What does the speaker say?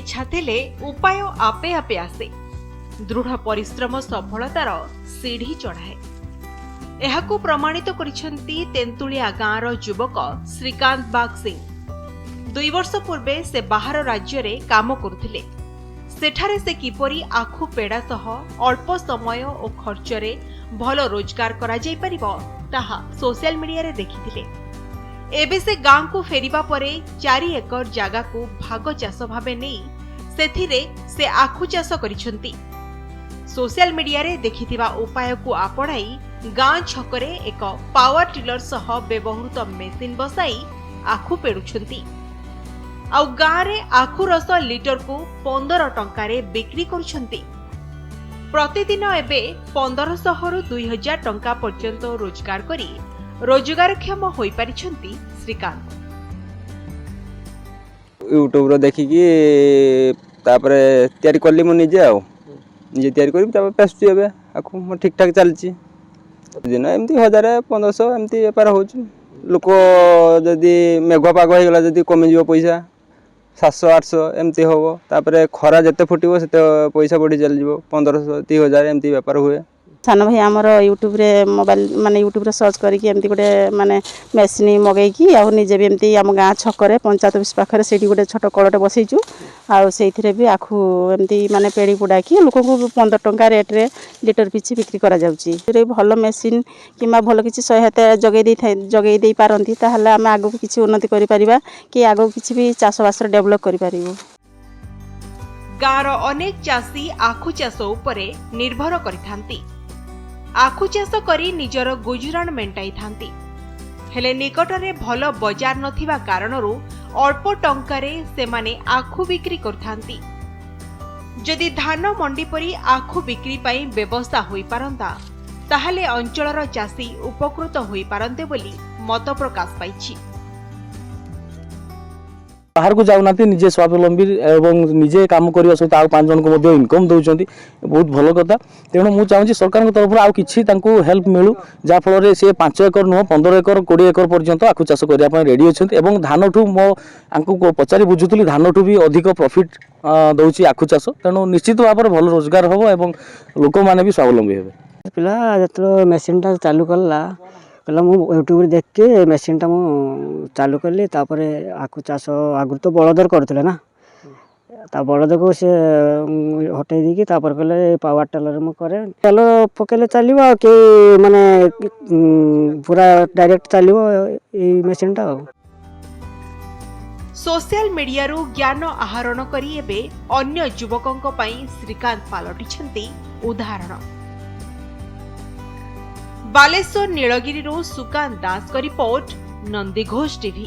इच्छा थिले उपाय आपे आपे आसे। दृढ़ परिश्रम सफलतार सीढ़ी चढ़ाए। एहाकु प्रमाणित करिसेंती तेंतुलिया गाँर युवक श्रीकांत बाग सिंह। 2 वर्ष पूर्वे से बाहर राज्य रे काम करुथिले। सेठारे से किपरि आखु पेड़ा सह अल्प समय और खर्च रे भल रोजगार करा जाई परिबो ताहा सोशल मीडिया रे देखिथिले। एबे से गाँ को फेरिबा परे 4 एकर जागा को भाग चाष भाबे नै सेथिरे से आखु चाष करिसेंती। सोशल मीडिया रे देखिथिबा उपाय को आपणाई गाँ छकरे एक पावर टिलर सह व्यवहृत मेसिन बसाई आखु पेडुछंती। आउ गाँ रे आखु रस लिटर को 15 टंका रे बिक्री करुछंती। प्रतिदिन एबे 1500 रु 2000 टंका पर्यंत रोजगार करी रोजगारक्षम होई परिछंती श्रीकांत। यूट्यूब रो देखिकी तापरे तयारी करली मु निजे निजे तयारी करी तापर पेस्टू एबे आखु मो ठीक ठाक चलची। दिन एमती 1000 1500 एमती व्यापार होची। लोक जदि मेघ पाग हो गला जदि कमी जिवो पैसा 700 800 एमती होबो। तापरे खरा जते फुटिबो सेते पैसा बढ़ी चल जिवो 1500 3000 एमती व्यापार हुए। सानो भाई आमर यूट्यूब रे मोबाइल माने यूट्यूब रे सर्च करके एमती गोटे माने मेसिन मगैकी आ निजे भी एमती आम गाँ छकरे पंचायत ऑफिस पाखरे सेठी गोटे छोट कलटे बसैचु। आ सेथिरे भी आखु एमती माने पेड़ी पुडाकी लोक को 15 टंका रेट रे लिटर पिछि बिक्री करा जाउची। रे भलो मेसिन किमा भलो किछि सहायता जगै देई पारंती ताहले हम आगो किछि उन्नति करि परिबा कि आगो किछि भी चाष बास रे डेवलप करि परिबो। गाँर अनेक चाषी आखु चाष उपरे निर्भर करिथांती। आखु चाष करी निजर गुजराण मेंटाई थांती। हेले निकटरे भल बजार नथिबा कारणरू अल्प टंकारे सेमाने आखु बिक्री करथांती। जदि धान मंडी परी आखु बिक्री पई व्यवस्था होई पारंता ताहले अंचलर चाषी उपकृत होई पारंते बोली मत प्रकाश पाइछि। बाहर को जाऊना निजे स्वावलंबी एवं निजे काम करने सहित आउ 5 जन को इनकम दौरान बहुत भल कथा। तेणु मुझे चाहूँगी सरकार तरफ आउ कि हेल्प मिलू जहाँफल से 5 एकर नुह 15 एकर 20 एकर पर्यंत आखु चाष करने रेडी अच्छा। और धान ठू मो पचारि बुझुली धान ठू भी अधिक प्रॉफिट दौर आखु चाष। तेणु निश्चित भाव में भल रोजगार हम और लोक मैंने भी स्वावलंबी हे। पिला जो मेसीन टा चालू कला कहला मु यूट्यूब रे देख के मेसीन टा मु चालू कली। तापरे आखु चाष आगु तो बलदर करथिले ना ता बलद को से हटै दी कि तापर कहले पावर टेलर मु करे टेलर पकेले चलिबो कि माने पूरा डायरेक्ट चलिबो ए मेसीन टा। सोशल मीडिया रु ज्ञान आहरण करी एबे अन्य युवकंक पई श्रीकांत पालटिछंती उदाहरण। बालेश्वर नीलगिरी सुकांत दास का रिपोर्ट, नंदी घोष टीवी।